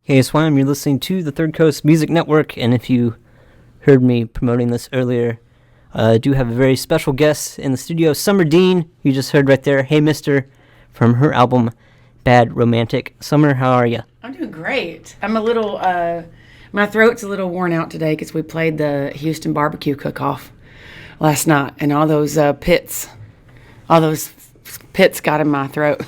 KSYM, you're listening to the Third Coast Music Network, and if you heard me promoting this earlier, I do have a very special guest in the studio, Summer Dean, you just heard right there, Hey Mister, from her album Bad Romantic. Summer, how are you? I'm doing great. I'm a little, my throat's a little worn out today because we played the Houston barbecue cook-off last night, and all those pits got in my throat.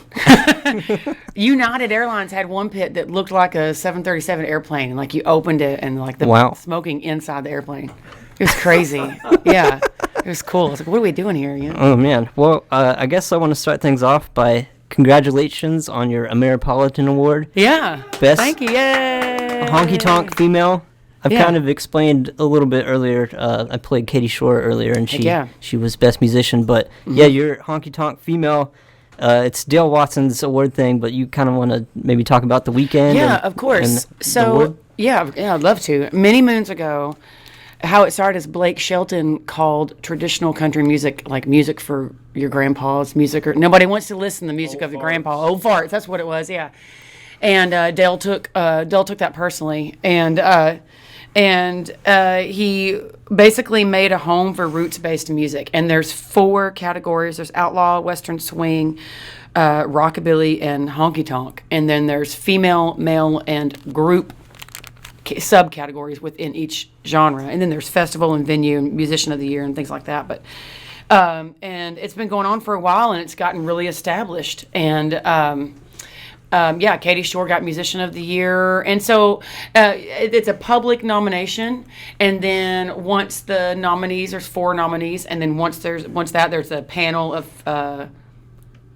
United Airlines had one pit that looked like a 737 airplane, and like you opened it and like the smoking inside the airplane. It was crazy. Yeah, it was cool. I was like, what are we doing here? You know? Oh man. Well, I guess I want to start things off by congratulations on your Ameripolitan Award. Yeah. Best Thank you. Yay. Honky tonk female. I've kind of explained a little bit earlier. I played Katie Shore earlier, and she was best musician. But yeah, you're honky tonk female. It's Dale Watson's award thing, but you kind of want to maybe talk about the weekend. Yeah, of course. So yeah, I'd love to. Many moons ago, how it started is Blake Shelton called traditional country music like music for your grandpa's music, or nobody wants to listen to the music of your grandpa. Old farts. That's what it was. Yeah. And Dale took that personally, and he basically made a home for roots-based music. And there's 4 categories. There's outlaw, western swing, rockabilly, and honky-tonk. And then there's female, male, and group subcategories within each genre. And then there's festival and venue and musician of the year and things like that. But and it's been going on for a while, and it's gotten really established. And Katie Shore got Musician of the Year, and so it's a public nomination. And then once the nominees, there's 4 nominees, and then once there's a panel of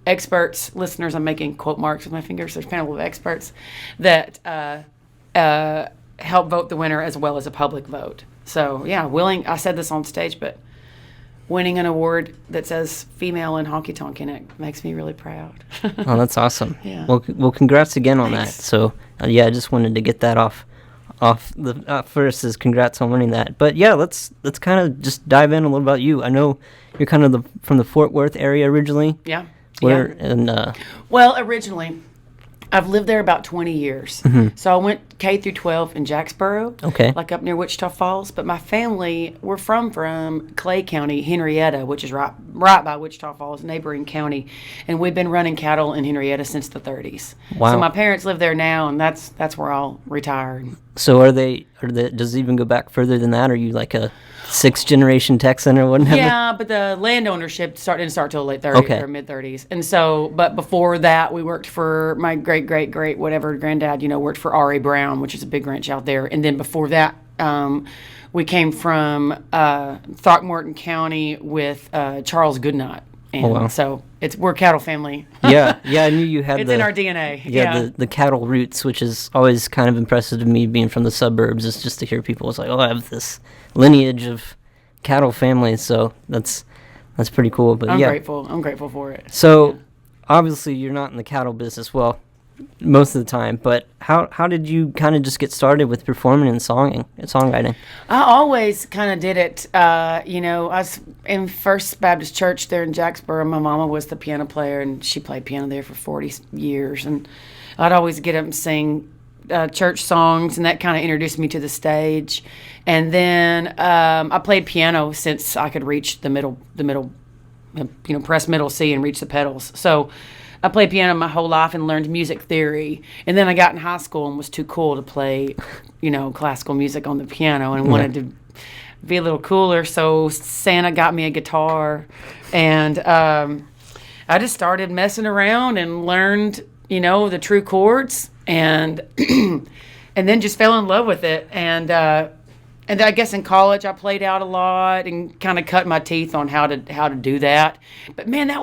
experts, listeners. I'm making quote marks with my fingers. There's a panel of experts that help vote the winner as well as a public vote. So yeah, I said this on stage, but winning an award that says female and honky tonk in it makes me really proud. Oh, that's awesome. Yeah. Well, congrats again on Thanks. that. So, I just wanted to get that off the first is congrats on winning that. But yeah, let's kind of just dive in a little about you. I know you're kind of from the Fort Worth area originally. Yeah. Well, originally, I've lived there about 20 years. So I went K through 12 in Jacksboro, like up near Wichita Falls. But my family, we're from Clay County, Henrietta, which is right by Wichita Falls, neighboring county. And we've been running cattle in Henrietta since the 30s. Wow. So my parents live there now, and that's where I'll retire. So does it even go back further than that? Are you like a 6th generation Texan or whatever? Yeah, but the land ownership didn't start till late 30s or mid 30s. And so, but before that, we worked for my great whatever granddad, worked for R.A. Brown, which is a big ranch out there. And then before that, we came from Throckmorton County with Charles Goodnight. And so we're a cattle family. Yeah, I knew you had it's in our DNA. Yeah, the cattle roots, which is always kind of impressive to me being from the suburbs, is just to hear people. It's like, I have this lineage of cattle families, so that's pretty cool. But I'm grateful for it. So obviously you're not in the cattle business, well, most of the time, but how did you kind of just get started with performing and songwriting? I always kind of did it. I was in First Baptist Church there in Jacksboro. My mama was the piano player, and she played piano there for 40 years. And I'd always get up and sing church songs, and that kind of introduced me to the stage. And then I played piano since I could reach the middle, press middle C and reach the pedals. So I played piano my whole life and learned music theory. And then I got in high school and was too cool to play, classical music on the piano, and wanted to be a little cooler. So Santa got me a guitar, and I just started messing around and learned, the true chords, and and then just fell in love with it. And I guess in college I played out a lot and kind of cut my teeth on how to do that. But man, that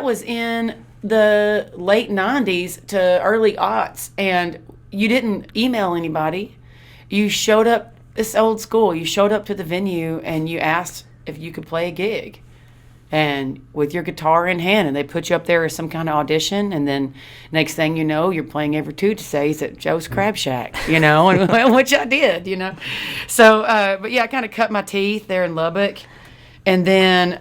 was in the late 90s to early aughts, and you didn't email anybody. You showed up, it's old school. You showed up to the venue and you asked if you could play a gig, and with your guitar in hand, and they put you up there as some kind of audition, and then next thing you know, you're playing every Tuesdays at Joe's Crab Shack, and which I did, So, but yeah, I kind of cut my teeth there in Lubbock, and then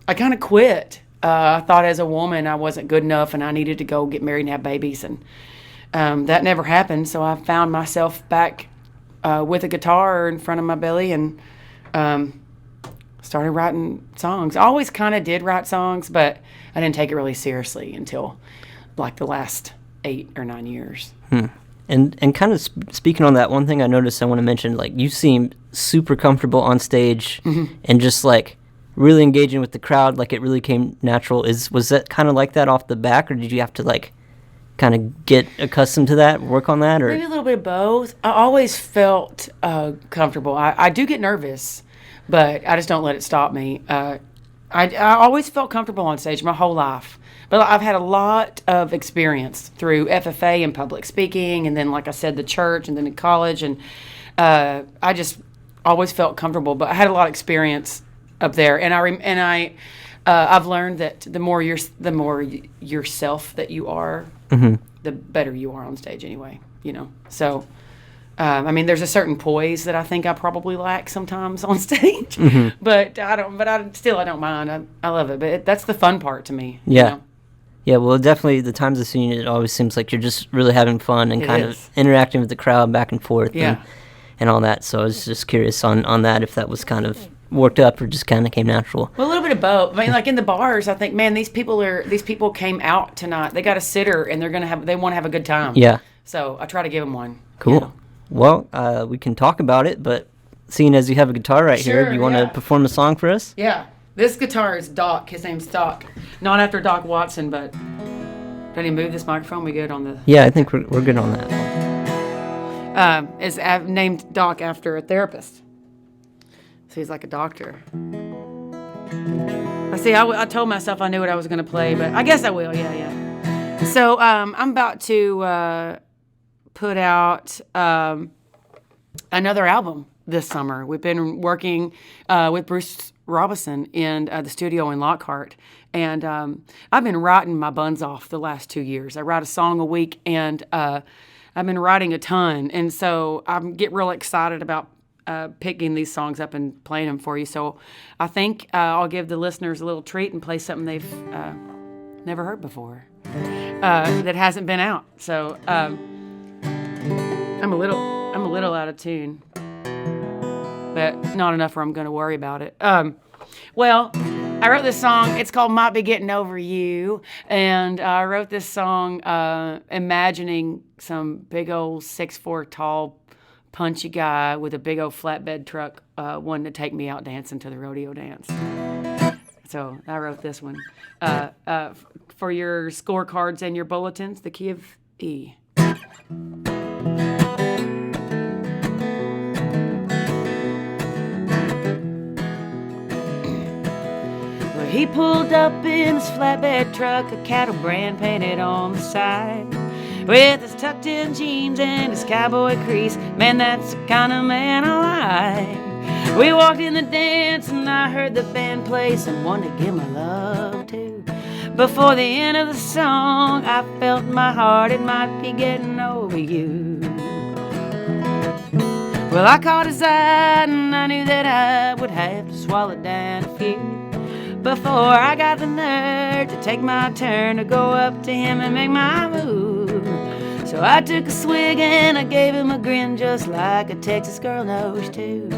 I kind of quit. I thought as a woman I wasn't good enough, and I needed to go get married and have babies, and that never happened. So I found myself back with a guitar in front of my belly and started writing songs. I always kind of did write songs, but I didn't take it really seriously until like the last 8 or 9 years. And kind of speaking on that, one thing I noticed I want to mention, like you seem super comfortable on stage and just like really engaging with the crowd, like it really came natural. Was that kind of like that off the back, or did you have to like kind of get accustomed to that, work on that? Or maybe a little bit of both. I always felt comfortable. I do get nervous, but I just don't let it stop me. I always felt comfortable on stage my whole life. But I've had a lot of experience through FFA and public speaking, and then, like I said, the church, and then in college. And I just always felt comfortable. But I had a lot of experience up there, and I've learned that the more yourself that you are, the better you are on stage. Anyway, So, I mean, there's a certain poise that I think I probably lack sometimes on stage, but I don't. But I don't mind. I love it. But that's the fun part to me. Yeah. Yeah, well, definitely the times I've seen it, it always seems like you're just really having fun and kind of interacting with the crowd back and forth and all that. So I was just curious on that, if that was kind of worked up or just kind of came natural. Well, a little bit of both. I mean, like in the bars, I think, man, these people came out tonight. They got a sitter and they want to have a good time. Yeah. So I try to give them one. Cool. Well, we can talk about it, but seeing as you have a guitar right here, do you want to perform a song for us? Yeah. This guitar is Doc. His name's Doc. Not after Doc Watson, but do I need to move this microphone? We good on the... Yeah, I think we're good on that. Is named Doc after a therapist. So he's like a doctor. I told myself I knew what I was going to play, but I guess I will. Yeah. So I'm about to put out another album this summer. We've been working with Bruce Robinson in the studio in Lockhart, and I've been writing my buns off the last 2 years. I write a song a week, and I've been writing a ton, and so I get real excited about picking these songs up and playing them for you. So I think I'll give the listeners a little treat and play something they've never heard before that hasn't been out. So I'm a little out of tune, but not enough where I'm going to worry about it. Well, I wrote this song. It's called Might Be Getting Over You. And I wrote this song imagining some big old 6'4" tall, punchy guy with a big old flatbed truck wanting to take me out dancing to the rodeo dance. So I wrote this one. For your scorecards and your bulletins, the key of E. He pulled up in his flatbed truck, a cattle brand painted on the side, with his tucked-in jeans and his cowboy crease. Man, that's the kind of man I like. We walked in the dance and I heard the band play someone to give my love to. Before the end of the song, I felt in my heart it might be getting over you. Well, I caught his eye and I knew that I would have to swallow down a few before I got the nerve to take my turn to go up to him and make my move. So I took a swig and I gave him a grin just like a Texas girl knows to.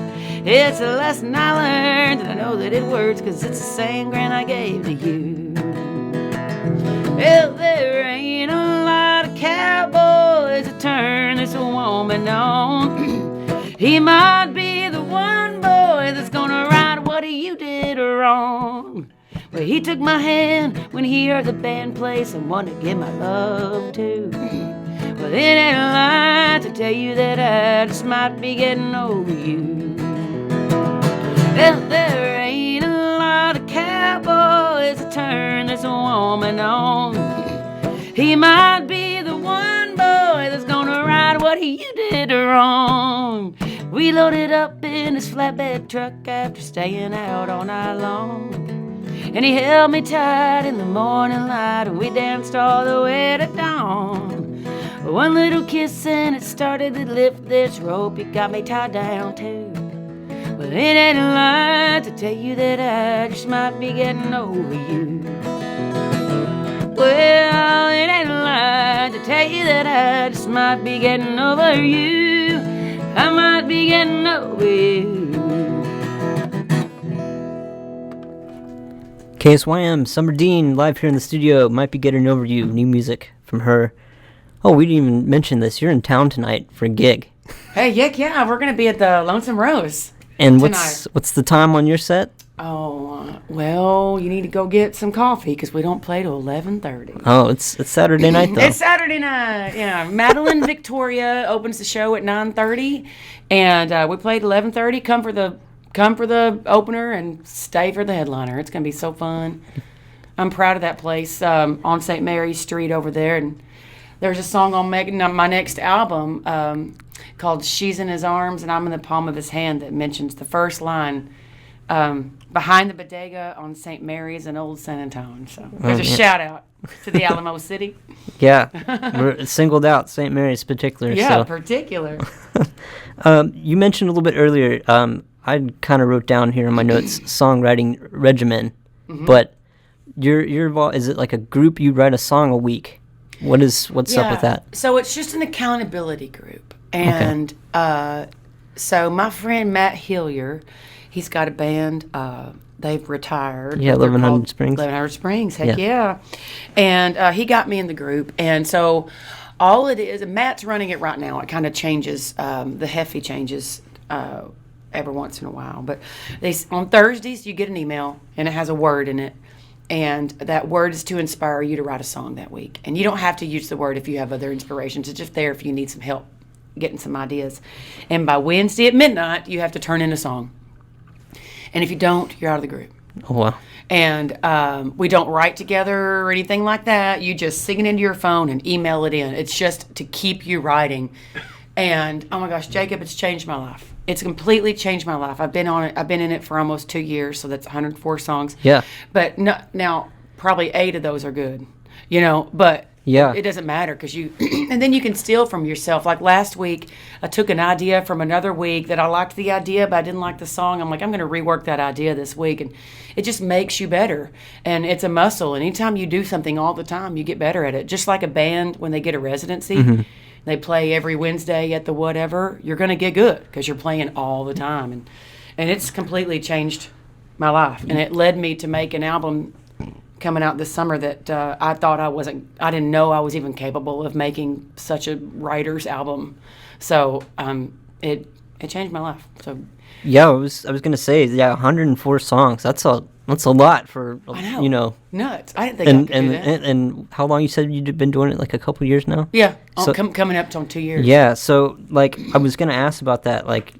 It's a lesson I learned and I know that it works, 'cause it's the same grin I gave to you. Well, there ain't a lot of cowboys that turn this woman on. He might be the one boy that's gonna right what you did wrong. Well, he took my hand when he heard the band play someone to give my love to. Well, it ain't a lie to tell you that I just might be getting over you. Well, there ain't a lot of cowboys that turn this woman on. He might be the one boy that's gonna right what you did wrong. We loaded up in his flatbed truck after staying out all night long, and he held me tight in the morning light, and we danced all the way to dawn. One little kiss and it started to lift this rope he got me tied down to. Well, it ain't a lie to tell you that I just might be getting over you. Well, it ain't a lie to tell you that I just might be getting over you. I might be getting over you. KSYM, Summer Dean, live here in the studio. Might be getting over you. New music from her. Oh, we didn't even mention this. You're in town tonight for a gig. Hey, yeah, we're gonna be at the Lonesome Rose. And tonight. what's the time on your set? Oh, well, you need to go get some coffee because we don't play till 11:30. Oh, it's Saturday night though. It's Saturday night. Yeah, Madeline Victoria opens the show at 9:30, and we played 11:30. Come for the opener and stay for the headliner. It's gonna be so fun. I'm proud of that place on St. Mary's Street over there, and there's a song on my next album called "She's in His Arms and I'm in the Palm of His Hand" that mentions the first line. Behind the bodega on St. Mary's in Old San Antonio. So there's a shout out to the Alamo City. Yeah, we're singled out St. Mary's particular. Yeah, so. particular. You mentioned a little bit earlier, I kind of wrote down here in my notes, songwriting regimen, but you're involved, is it like a group, you write a song a week? What's up with that? So it's just an accountability group. And so my friend Matt Hillier, he's got a band. They've retired. Yeah, 1100 Springs. 1100 Springs, heck yeah. And he got me in the group. And so all it is, and Matt's running it right now. It kind of changes. The Heffy changes every once in a while. But on Thursdays, you get an email, and it has a word in it. And that word is to inspire you to write a song that week. And you don't have to use the word if you have other inspirations. It's just there if you need some help getting some ideas. And by Wednesday at midnight, you have to turn in a song. And if you don't, you're out of the group. Oh, wow. And we don't write together or anything like that. You just sing it into your phone and email it in. It's just to keep you writing. And, oh my gosh, Jacob, it's changed my life. It's completely changed my life. I've been on it. I've been in it for almost 2 years, so that's 104 songs. Yeah. But now, probably 8 of those are good, but yeah, it doesn't matter because you, and then you can steal from yourself. Like last week, I took an idea from another week that I liked the idea, but I didn't like the song. I'm like, I'm going to rework that idea this week, and it just makes you better. And it's a muscle. And anytime you do something all the time, you get better at it. Just like a band when they get a residency. They play every Wednesday at the whatever, you're going to get good because you're playing all the time. And it's completely changed my life. And it led me to make an album coming out this summer that I thought I didn't know I was even capable of making such a writer's album. So it changed my life. So yeah, I was going to say, 104 songs. That's a lot for, I know. Nuts. I didn't think I could do that. And how long you said you'd been doing it, like a couple years now? Yeah, so, coming up on 2 years. Yeah, so, like, I was going to ask about that, like,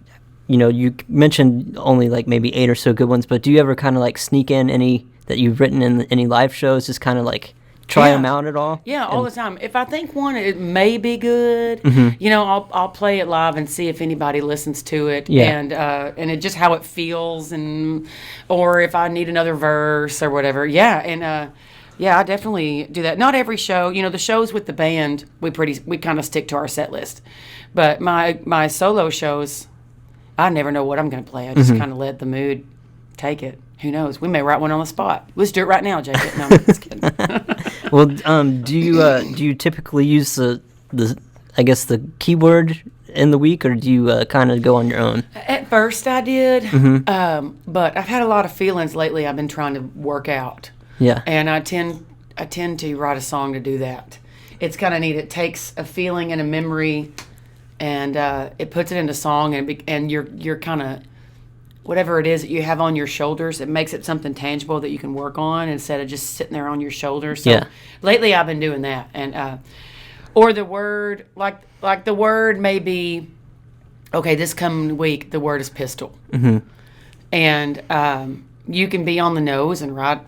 you mentioned only, like, maybe 8 or so good ones, but do you ever kind of, like, sneak in any that you've written in any live shows, just kind of, like, try them out at all? Yeah, all the time. If I think one, it may be good, I'll play it live and see if anybody listens to it, and it just how it feels, or if I need another verse or whatever. I definitely do that. Not every show, the shows with the band, we kind of stick to our set list, but my solo shows, I never know what I'm going to play. I just kind of let the mood take it. Who knows? We may write one on the spot. Let's do it right now, Jacob. No, I'm just kidding. Well, do you typically use the keyword in the week, or do you kind of go on your own? At first, I did, but I've had a lot of feelings lately. I've been trying to work out. Yeah, and I tend to write a song to do that. It's kind of neat. It takes a feeling and a memory, and it puts it into song, and you're kind of. Whatever it is that you have on your shoulders, it makes it something tangible that you can work on instead of just sitting there on your shoulders. So lately I've been doing that. And or the word, like the word may be, okay, this coming week, the word is pistol. And you can be on the nose and write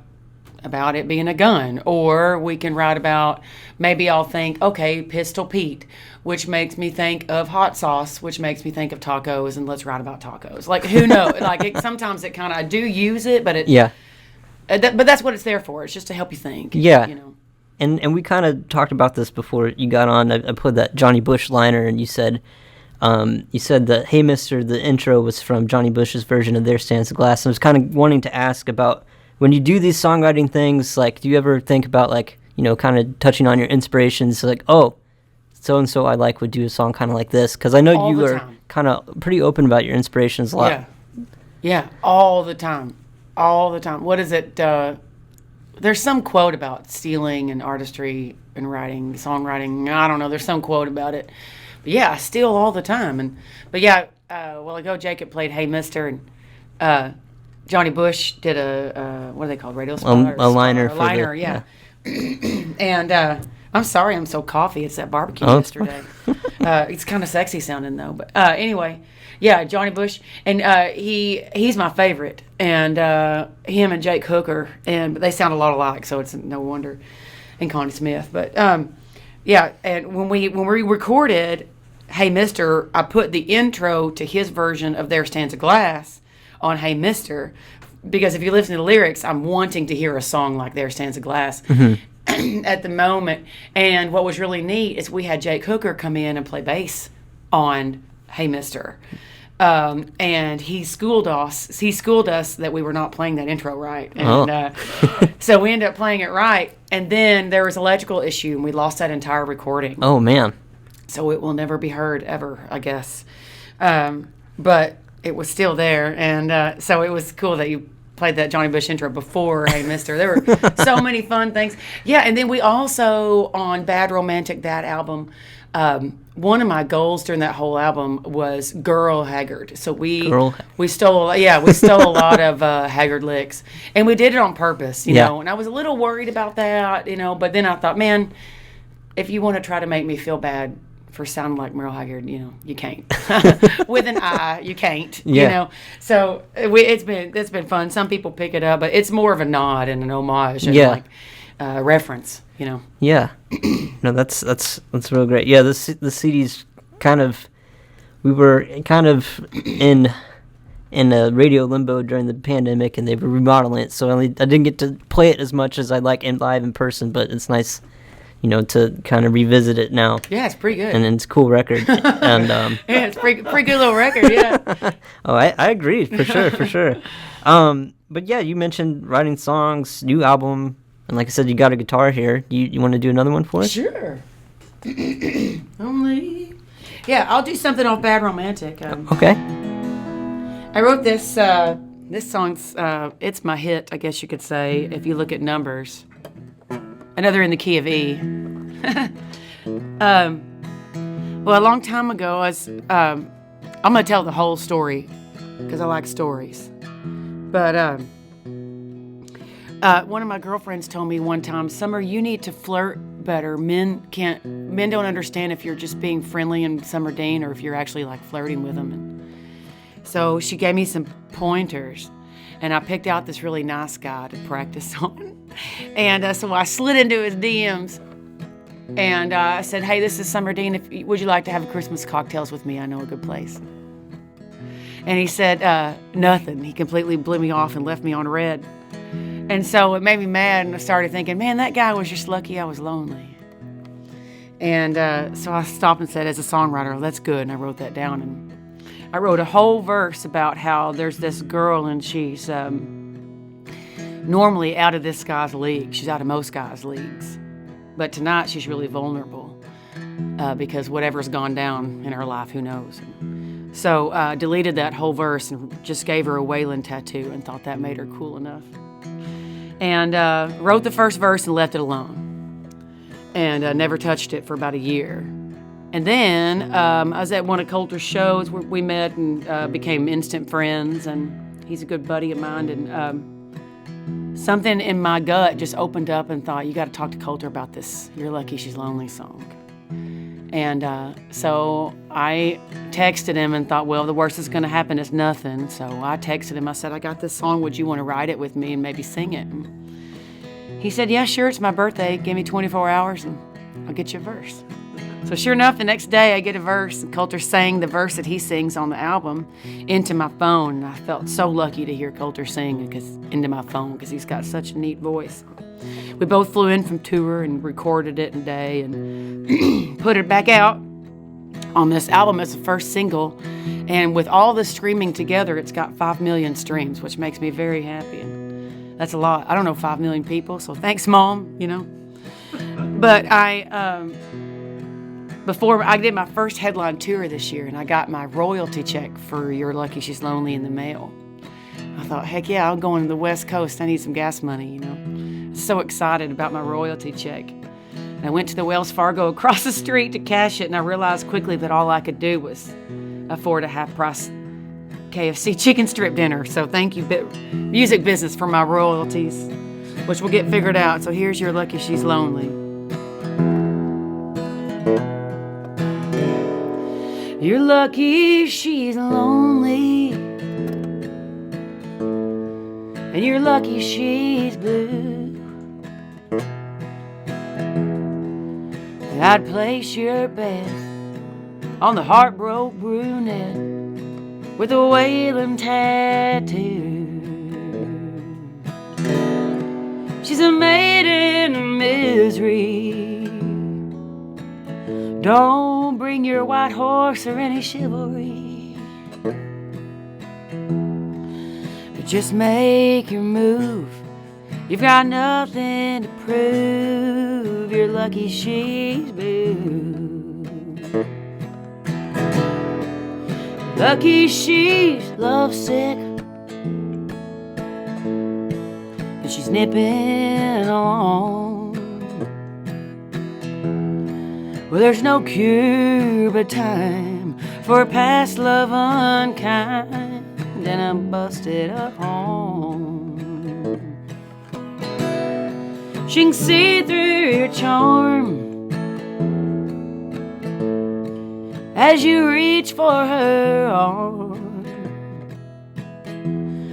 about it being a gun. Or we can write about, maybe I'll think, okay, Pistol Pete, which makes me think of hot sauce, which makes me think of tacos, and let's write about tacos. Like, who knows? Sometimes it kind of, I do use it, but but that's what it's there for. It's just to help you think. Yeah. And we kind of talked about this before you got on. I put that Johnny Bush liner, and you said that, hey, mister, the intro was from Johnny Bush's version of There Stands the Glass. And I was kind of wanting to ask about, when you do these songwriting things, like, do you ever think about, like, kind of touching on your inspirations, like, oh, so-and-so I like would do a song kind of like this? Because I know All you the are time. kind of pretty open about your inspirations a lot. Yeah, all the time. All the time. What is it? There's some quote about stealing and artistry and writing, songwriting. I don't know. There's some quote about it. But yeah, I steal all the time. But yeah, a while ago, Jacob played Hey Mister, and Johnny Bush did a, what are they called? Radio spot? A liner. A liner, yeah. And I'm sorry I'm so coffee. It's that barbecue yesterday. It's kind of sexy sounding, though. But anyway, yeah, Johnny Bush. And he's my favorite. And him and Jake Hooker. And they sound a lot alike, so it's no wonder. And Connie Smith. But yeah, and when we recorded Hey Mister, I put the intro to his version of There Stands a Glass on Hey Mister, because if you listen to the lyrics, I'm wanting to hear a song like There Stands a Glass at the moment. And what was really neat is we had Jake Hooker come in and play bass on Hey Mister. And he schooled us that we were not playing that intro right. And so we ended up playing it right. And then there was an electrical issue, and we lost that entire recording. Oh, man. So it will never be heard ever, I guess. But it was still there. And so it was cool that you played that Johnny Bush intro before Hey Mister. There were so many fun things. Yeah, and then we also, on Bad Romantic, that album, one of my goals during that whole album was Girl Haggard. So we stole a lot of Haggard licks. And we did it on purpose, you know. And I was a little worried about that, but then I thought, man, if you want to try to make me feel bad for sounding like Merle Haggard, you can't. With an I, you can't. So it's been fun. Some people pick it up, but it's more of a nod and an homage and like reference. Yeah. No, that's real great. Yeah, the CD's we were kind of in a radio limbo during the pandemic, and they were remodeling it, so I didn't get to play it as much as I'd like live in person, but it's nice to kind of revisit it now. Yeah, it's pretty good. And it's a cool record. And yeah, it's pretty good little record, yeah. Oh, I agree, for sure. But yeah, you mentioned writing songs, new album, and like I said, you got a guitar here. You want to do another one for us? Sure. Yeah, I'll do something off Bad Romantic. Okay. I wrote this song's, it's my hit, I guess you could say, if you look at numbers. Another in the key of E. Well, a long time ago, I'm going to tell the whole story because I like stories. But one of my girlfriends told me one time, Summer, you need to flirt better. Men don't understand if you're just being friendly in Summer Dean or if you're actually like flirting with them. And so she gave me some pointers. And I picked out this really nice guy to practice on. And so I slid into his DMs. And I said, hey, this is Summer Dean. Would you like to have Christmas cocktails with me? I know a good place. And he said, nothing. He completely blew me off and left me on red. And so it made me mad. And I started thinking, man, that guy was just lucky I was lonely. And so I stopped and said, as a songwriter, that's good. And I wrote that down. And I wrote a whole verse about how there's this girl and she's normally out of this guy's league. She's out of most guys' leagues. But tonight she's really vulnerable because whatever's gone down in her life, who knows. So I deleted that whole verse and just gave her a Wayland tattoo and thought that made her cool enough. And wrote the first verse and left it alone. And never touched it for about a year. And then I was at one of Coulter's shows where we met and became instant friends, and he's a good buddy of mine. And something in my gut just opened up and thought, you got to talk to Coulter about this You're Lucky She's Lonely song. And so I texted him and thought, well, the worst that's going to happen is nothing. So I texted him. I said, I got this song. Would you want to write it with me and maybe sing it? And he said, yeah, sure. It's my birthday. Give me 24 hours and I'll get you a verse. So sure enough, the next day I get a verse, and Coulter sang the verse that he sings on the album into my phone. And I felt so lucky to hear Coulter sing into my phone because he's got such a neat voice. We both flew in from tour and recorded it in a day and put it back out on this album as the first single. And with all the streaming together, it's got 5 million streams, which makes me very happy. And that's a lot. I don't know 5 million people, so thanks, Mom, But before I did my first headline tour this year, and I got my royalty check for You're Lucky She's Lonely in the mail. I thought, heck yeah, I'm going to the West Coast. I need some gas money, you know. So excited about my royalty check. And I went to the Wells Fargo across the street to cash it, and I realized quickly that all I could do was afford a half-price KFC chicken strip dinner. So thank you, music business, for my royalties, which will get figured out. So here's You're Lucky She's Lonely. You're lucky she's lonely, and you're lucky she's blue. I'd place your bet on the heartbroken brunette with a wailing tattoo. She's a maiden of misery. Don't bring your white horse or any chivalry, but just make your move. You've got nothing to prove. You're lucky she's blue. Lucky she's lovesick, and she's nipping along. Well, there's no cure but time for a past love unkind and a busted up home. She can see through your charm as you reach for her arm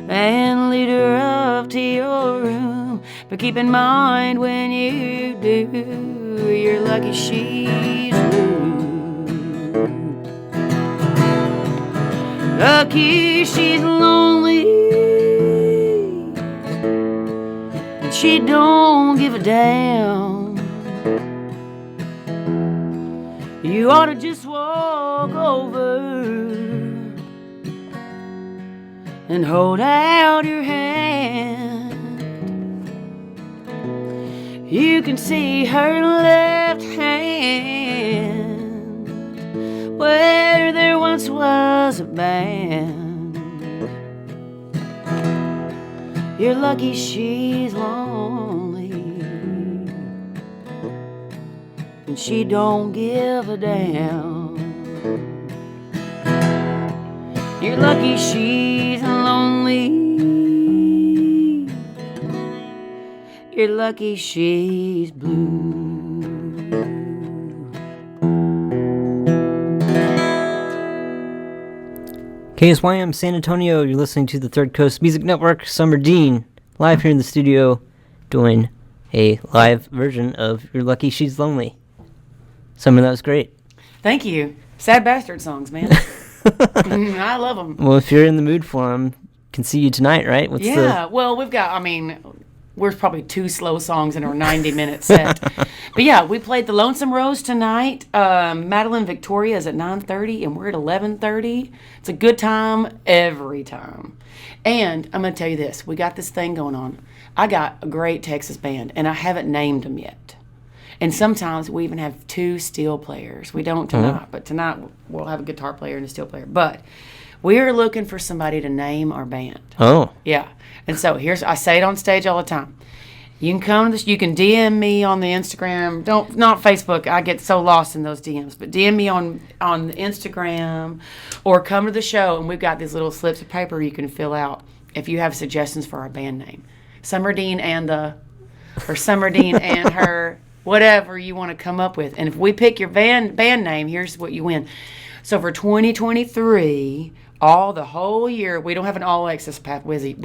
and lead her up to your room. But keep in mind when you do, you're lucky she's blue. Lucky she's lonely, and she don't give a damn. You ought to just walk over and hold out your hand. You can see her left hand where there once was a band. You're lucky she's lonely, and she don't give a damn. You're lucky she's lonely. You're lucky she's blue. KSYM San Antonio, you're listening to the Third Coast Music Network. Summer Dean, live here in the studio, doing a live version of You're Lucky She's Lonely. Summer, that was great. Thank you. Sad Bastard songs, man. I love them. Well, if you're in the mood for them, can see you tonight, right? Well, we've got, we're probably 2 slow songs in our 90-minute set. But yeah, we played the Lonesome Rose tonight. Madeline Victoria is at 9:30, and we're at 11:30. It's a good time every time. And I'm going to tell you this. We got this thing going on. I got a great Texas band, and I haven't named them yet. And sometimes we even have 2 steel players. We don't tonight, but tonight we'll have a guitar player and a steel player. But we are looking for somebody to name our band. Oh. Yeah. And so I say it on stage all the time. You can come to you can DM me on the Instagram. Not Facebook. I get so lost in those DMs. But DM me on the Instagram, or come to the show, and we've got these little slips of paper you can fill out if you have suggestions for our band name. Summer Dean and Summer Dean and her, whatever you want to come up with. And if we pick your band name, here's what you win. So for 2023, the whole year, we don't have an all access pass. We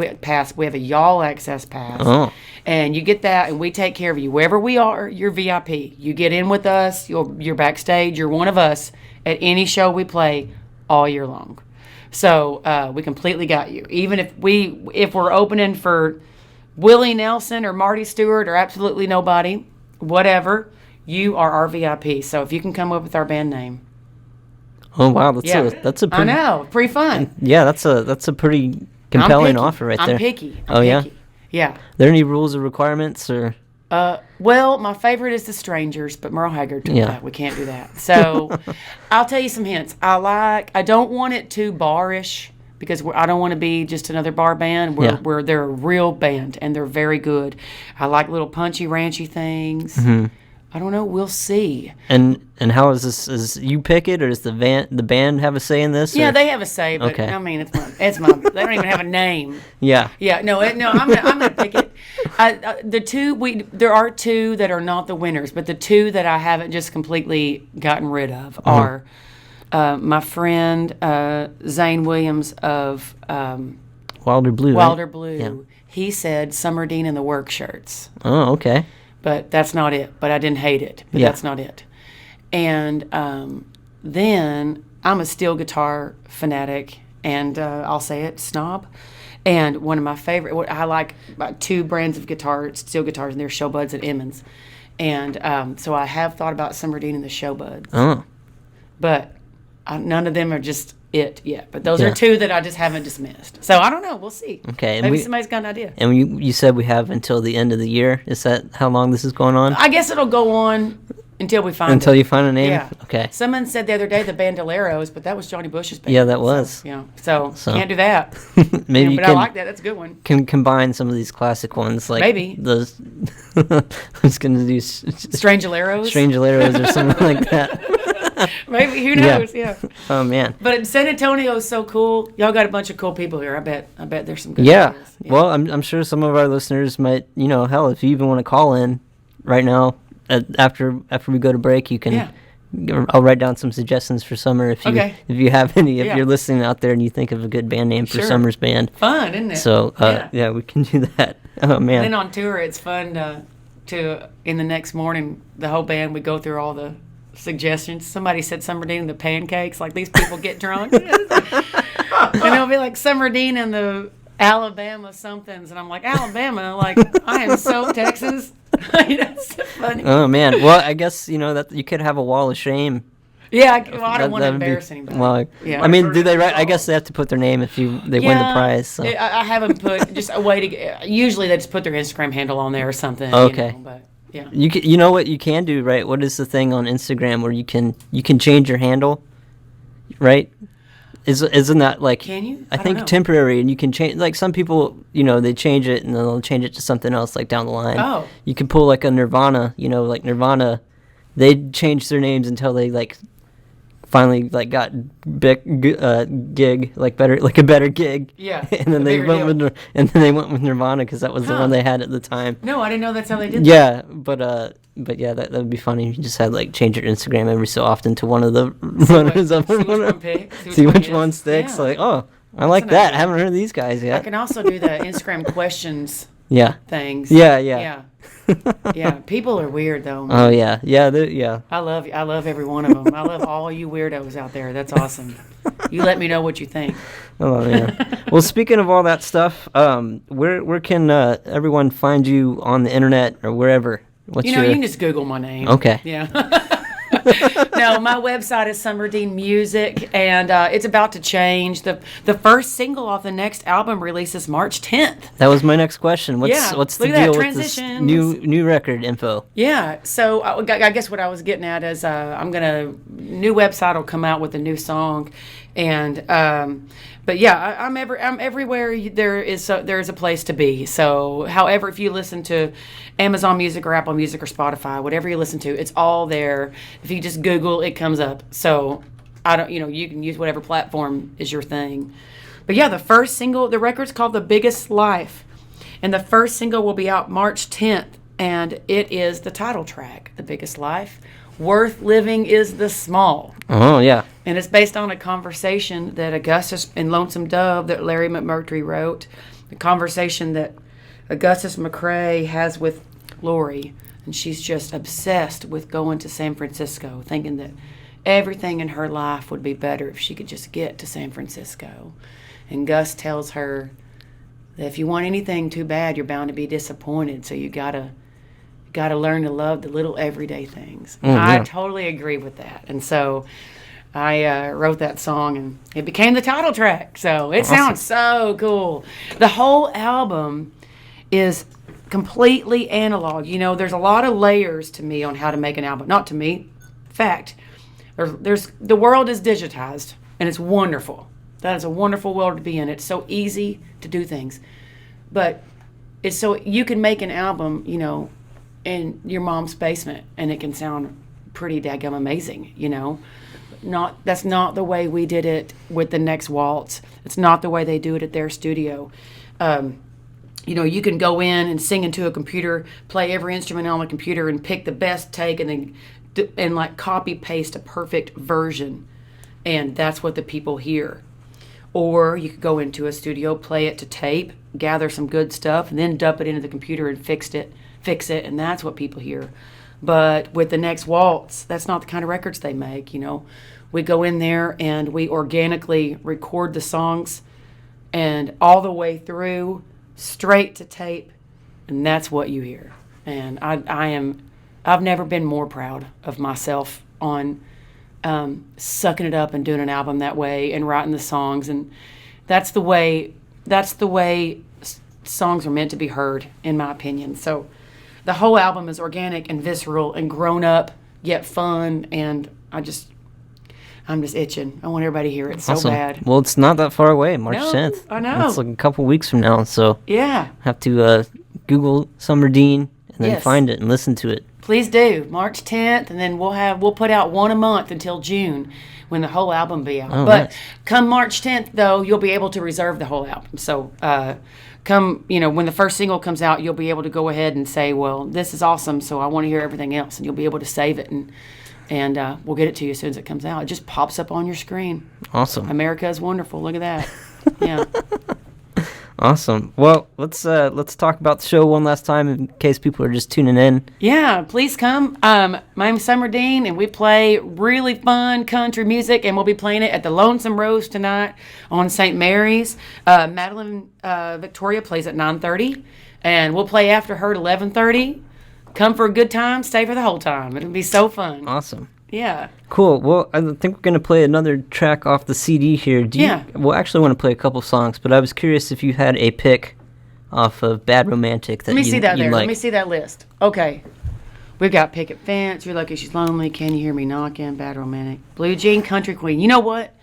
have a y'all access pass. Oh. And you get that, and we take care of you. Wherever we are, you're VIP. You get in with us. You're backstage. You're one of us at any show we play all year long. So we completely got you. Even if we're opening for Willie Nelson or Marty Stewart or absolutely nobody, whatever, you are our VIP. So if you can come up with our band name. Oh wow, that's a pretty, I know, pretty fun. Yeah, that's a pretty compelling offer right there. I'm picky. Yeah? Yeah. Are there any rules or requirements or? Well, my favorite is The Strangers, but Merle Haggard took Yeah. that. We can't do that. So I'll tell you some hints. I don't want it too bar-ish because I don't want to be just another bar band. They're a real band, and they're very good. I like little punchy, ranchy things. Mm-hmm. I don't know. We'll see. And how is this? Is you pick it, or does the band have a say in this? Yeah, or? they have a say, but Okay. I mean, it's my. They don't even have a name. Yeah. Yeah, no. I'm gonna pick it. There are two that are not the winners, but the two that I haven't just completely gotten rid of are my friend Zane Williams of Wilder Blue. Wilder right? Blue. Yeah. He said Summer Dean and the Work Shirts. Oh, okay. But that's not it. But I didn't hate it. But Yeah. that's not it. And then I'm a steel guitar fanatic, and I'll say it, snob. And one of my favorite, I like about two brands of steel guitars, and they're Showbuds and Emmons. And so I have thought about Summer Dean and the Showbuds. Oh. But none of them are just it yet. But those Yeah. are two that I just haven't dismissed. So I don't know. We'll see. Okay. And Maybe somebody's got an idea. And you said we have until the end of the year. Is that how long this is going on? I guess it'll go on until we find Until it. you find a name? Yeah. Okay. Someone said the other day the Bandoleros, but that was Johnny Bush's band. Yeah, that was. So, yeah. So So. can't do that. Maybe Yeah, you but I like that. That's a good one. can combine some of these classic ones, like Maybe. those. I was gonna do Strangeleros. Strangeleros or something like that. Maybe. Who Yeah. knows? Yeah. Oh man. But San Antonio is so cool. Y'all got a bunch of cool people here. I bet there's some good Yeah. ideas. Well, I'm sure some of our listeners might, hell, if you even want to call in right now, after we go to break, you can. Yeah. I'll write down some suggestions for summer if you have any. If Yeah. you're listening out there and you think of a good band name for Sure. summer's band. Fun, isn't it? So yeah, we can do that. Oh man. And then on tour, it's fun to in the next morning, the whole band, we go through all the suggestions. Somebody said Summer Dean and the pancakes, like these people get drunk. And it'll be like Summer Dean and the Alabama somethings. And I'm like, Alabama? Like, I am so Texas. It's so funny. Oh man. Well, I guess that you could have a wall of shame. Yeah, I don't want to That would embarrass be, anybody. Well, Yeah. I mean, do they write? I guess they have to put their name if they win the prize. So. I haven't put just a way to. Usually they just put their Instagram handle on there or something. Okay. But yeah. You know what you can do, right? What is the thing on Instagram where you can change your handle, right? Isn't that like? Can you? I don't think know. temporary, and you can change. Like some people, they change it and then they'll change it to something else, like down the line. Oh. You can pull like a Nirvana. Like Nirvana, they changed their names until they finally got gig like a better gig. Yeah. and then they went with Nirvana because that was the Huh. one they had at the time. No, I didn't know that's how they did. Yeah, but yeah, that would be funny. You just had change your Instagram every so often to one of the runners up. See which one pick, See which is. one sticks. Yeah. Like, oh, I like an that. idea. I haven't heard of these guys I yet. can also do the Instagram questions Yeah. things. Yeah. Yeah. Yeah. People are weird though. Oh yeah, yeah. I love every one of them. I love all you weirdos out there. That's awesome. You let me know what you think. Oh yeah. Well, speaking of all that stuff, where can everyone find you on the internet or wherever? What's You can just Google my name. Okay. Yeah. No, my website is Summer Dean Music, and it's about to change. The first single off the next album releases March 10th. That was my next question. What's Yeah, what's the look at that, deal with this transitions. new record info? Yeah, so I guess what I was getting at is new website will come out with a new song, and but yeah, I'm everywhere there is a place to be. So however, if you listen to Amazon Music or Apple Music or Spotify, whatever you listen to, it's all there. If you just Google, it comes up. So you can use whatever platform is your thing. But yeah, the first single, the record's called The Biggest Life, and the first single will be out March 10th, and it is the title track, The Biggest Life. Worth living is the small. Oh yeah. And it's based on a conversation that Augustus and Lonesome Dove that Larry McMurtry wrote. The conversation that Augustus McCrae has with Lori. And she's just obsessed with going to San Francisco, thinking that everything in her life would be better if she could just get to San Francisco. And Gus tells her that if you want anything too bad, you're bound to be disappointed. So you gotta learn to love the little everyday things. I totally agree with that. And so I wrote that song, and it became the title track. So it sounds so cool. The whole album is completely analog. You know, there's a lot of layers to me on how to make an album. Not to me. Fact. There's the world is digitized, and it's wonderful. That is a wonderful world to be in. It's so easy to do things. But it's so you can make an album, you know, in your mom's basement, and it can sound pretty daggum amazing, you know. That's not the way we did it with the Next Waltz. It's not the way they do it at their studio. You know, you can go in and sing into a computer, play every instrument on the computer, and pick the best take, and then like copy paste a perfect version, and that's what the people hear. Or you could go into a studio, play it to tape, gather some good stuff, and then dump it into the computer and fix it, and that's what people hear. But with the Next Waltz, that's not the kind of records they make, you know. We go in there and we organically record the songs and all the way through, straight to tape, and that's what you hear. And I've never been more proud of myself on sucking it up and doing an album that way and writing the songs. And that's the way songs are meant to be heard, in my opinion. So the whole album is organic and visceral and grown up, yet fun, and I'm just itching. I want everybody to hear it so bad. Well, it's not that far away, March 10th. I know. It's like a couple weeks from now, so yeah. Have to Google Summer Dean and then find it and listen to it. Please do. March 10th, and then we'll put out one a month until June when the whole album will be out. Oh, but nice. Come March 10th, though, you'll be able to reserve the whole album. So come, you know, when the first single comes out, you'll be able to go ahead and say, well, this is awesome, so I want to hear everything else, and you'll be able to save it, and we'll get it to you as soon as it comes out. It just pops up on your screen. Awesome. America is wonderful. Look at that. Yeah. Awesome. Well, let's talk about the show one last time in case people are just tuning in. Yeah, please come. My name's Summer Dean, and we play really fun country music, and we'll be playing it at the Lonesome Rose tonight on St. Mary's. Madeline Victoria plays at 9:30, and we'll play after her at 11:30. Come for a good time, stay for the whole time. It'll be so fun. Awesome. Yeah. Cool. Well, I think we're going to play another track off the CD here. We'll actually want to play a couple songs, but I was curious if you had a pick off of Bad Romantic that Let me see that there. Like. Let me see that list. Okay. We've got Picket Fence, You're Lucky She's Lonely, Can You Hear Me Knocking, Bad Romantic, Blue Jean Country Queen. You know what?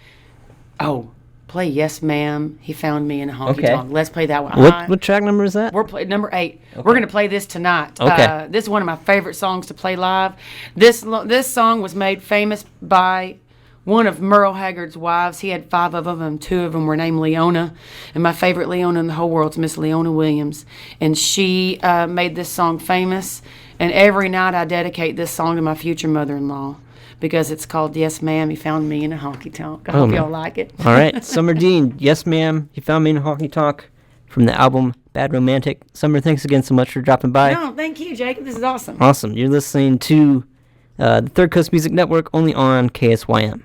Oh, play Yes Ma'am, He Found Me in a Honky Tonk. Let's play that one. What track number is that? We're playing number 8. Okay. We're going to play this tonight. Okay. This is one of my favorite songs to play live. This song was made famous by one of Merle Haggard's wives. He had 5 of them, and 2 of them were named Leona. And my favorite Leona in the whole world is Miss Leona Williams. And she made this song famous. And every night I dedicate this song to my future mother-in-law, because it's called Yes Ma'am, You Found Me in a Honky Tonk. I hope y'all like it. All right. Summer Dean, Yes Ma'am, You Found Me in a Honky Tonk, from the album Bad Romantic. Summer, thanks again so much for dropping by. No, thank you, Jacob. This is awesome. Awesome. You're listening to the Third Coast Music Network, only on KSYM.